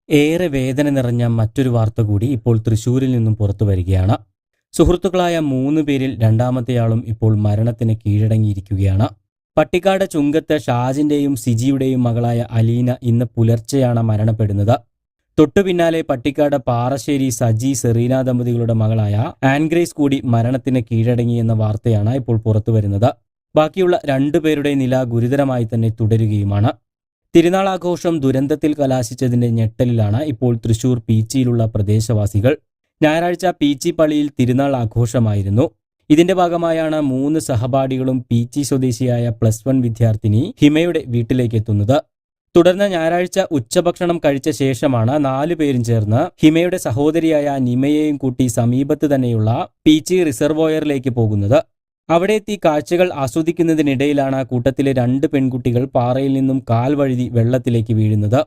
ഏറെ വേദന നിറഞ്ഞ മറ്റൊരു വാർത്ത കൂടി ഇപ്പോൾ തൃശൂരിൽ നിന്നും പുറത്തു വരികയാണ്. സുഹൃത്തുക്കളായ 3 പേരിൽ രണ്ടാമത്തെയാളും ഇപ്പോൾ മരണത്തിന് കീഴടങ്ങിയിരിക്കുകയാണ്. പട്ടിക്കാട് ചുങ്കത്ത് ഷാജിന്റെയും സിജിയുടെയും മകളായ അലീന ഇന്ന് പുലർച്ചെയാണ് മരണപ്പെടുന്നത്. തൊട്ടുപിന്നാലെ പട്ടിക്കാട് പാറശ്ശേരി സജി സെറീന ദമ്പതികളുടെ മകളായ ആൻഗ്രേസ് കൂടി മരണത്തിന് കീഴടങ്ങിയെന്ന വാർത്തയാണ് ഇപ്പോൾ പുറത്തുവരുന്നത്. ബാക്കിയുള്ള 2 പേരുടെ നില ഗുരുതരമായി തന്നെ തുടരുകയുമാണ്. തിരുനാൾ ആഘോഷം ദുരന്തത്തിൽ കലാശിച്ചതിന്റെ ഞെട്ടലിലാണ് ഇപ്പോൾ തൃശൂർ പീച്ചിയിലുള്ള പ്രദേശവാസികൾ. ഞായറാഴ്ച പീച്ചി പള്ളിയിൽ തിരുനാൾ ആഘോഷമായിരുന്നു. ഇതിന്റെ ഭാഗമായാണ് 3 സഹപാഠികളും പീച്ചി സ്വദേശിയായ +1 വിദ്യാർത്ഥിനി ഹിമയുടെ വീട്ടിലേക്ക് എത്തുന്നത്. തുടർന്ന് ഞായറാഴ്ച ഉച്ചഭക്ഷണം കഴിച്ച ശേഷമാണ് 4 പേരും ചേർന്ന് ഹിമയുടെ സഹോദരിയായ നിമയെയും കൂട്ടി സമീപത്ത് തന്നെയുള്ള പീച്ചി റിസർവോയറിലേക്ക് പോകുന്നത്. അവിടെ എത്തി കാഴ്ചകൾ ആസ്വദിക്കുന്നതിനിടയിലാണ് കൂട്ടത്തിലെ 2 പെൺകുട്ടികൾ പാറയിൽ നിന്നും കാൽ വഴുതി വെള്ളത്തിലേക്ക് വീഴുന്നത്.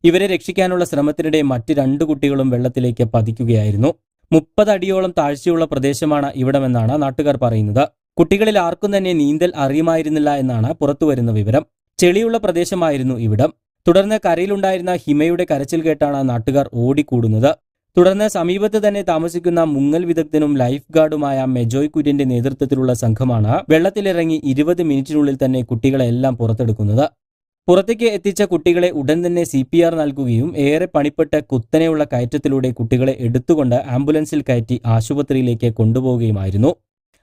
ഇവരെ രക്ഷിക്കാനുള്ള ശ്രമത്തിനിടെ മറ്റ് 2 കുട്ടികളും വെള്ളത്തിലേക്ക് പതിക്കുകയായിരുന്നു. 30 അടിയോളം താഴ്ചയുള്ള പ്രദേശമാണ് ഇവിടമെന്നാണ് നാട്ടുകാർ പറയുന്നത്. കുട്ടികളിൽ ആർക്കും തന്നെ നീന്തൽ അറിയുമായിരുന്നില്ല എന്നാണ് പുറത്തുവരുന്ന വിവരം. ചെളിയുള്ള പ്രദേശമായിരുന്നു ഇവിടം. തുടർന്ന് കരയിലുണ്ടായിരുന്ന ഹിമയുടെ കരച്ചിൽ കേട്ടാണ് നാട്ടുകാർ ഓടിക്കൂടുന്നത്. തുടർന്ന് സമീപത്ത് തന്നെ താമസിക്കുന്ന മുങ്ങൽ വിദഗ്ധനും ലൈഫ് ഗാർഡുമായ മെജോയ് കുര്യന്റെ നേതൃത്വത്തിലുള്ള സംഘമാണ് വെള്ളത്തിലിറങ്ങി 20 മിനിറ്റിനുള്ളിൽ തന്നെ കുട്ടികളെല്ലാം പുറത്തെടുക്കുന്നത്. പുറത്തേക്ക് എത്തിച്ച കുട്ടികളെ ഉടൻ തന്നെ CPR നൽകുകയും ഏറെ പണിപ്പെട്ട് കുത്തനെയുള്ള കയറ്റത്തിലൂടെ കുട്ടികളെ എടുത്തുകൊണ്ട് ആംബുലൻസിൽ കയറ്റി ആശുപത്രിയിലേക്ക് കൊണ്ടുപോവുകയുമായിരുന്നു.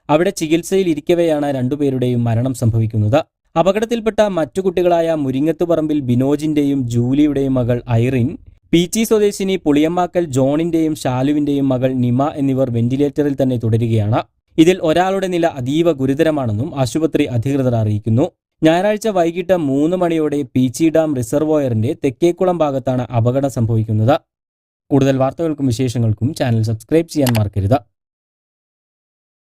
അവിടെ ചികിത്സയിൽ ഇരിക്കവെയാണ് 2 പേരുടെയും മരണം സംഭവിക്കുന്നത്. അപകടത്തിൽപ്പെട്ട മറ്റു കുട്ടികളായ മുരിങ്ങത്തുപറമ്പിൽ ബിനോജിന്റെയും ജൂലിയുടെയും മകൾ ഐറിൻ, പീച്ചി സ്വദേശിനി പുളിയമ്മാക്കൽ ജോണിന്റെയും ഷാലുവിന്റെയും മകൾ നിമ എന്നിവർ വെന്റിലേറ്ററിൽ തന്നെ തുടരുകയാണ്. ഇതിൽ ഒരാളുടെ നില അതീവ ഗുരുതരമാണെന്നും ആശുപത്രി അധികൃതർ അറിയിക്കുന്നു. ഞായറാഴ്ച വൈകിട്ട് 3 മണിയോടെ പീച്ചി ഡാം റിസർവോയറിന്റെ തെക്കേക്കുളം ഭാഗത്താണ് അപകടം സംഭവിക്കുന്നത്. കൂടുതൽ വാർത്തകൾക്കും വിശേഷങ്ങൾക്കും ചാനൽ സബ്സ്ക്രൈബ് ചെയ്യാൻ മറക്കരുത്.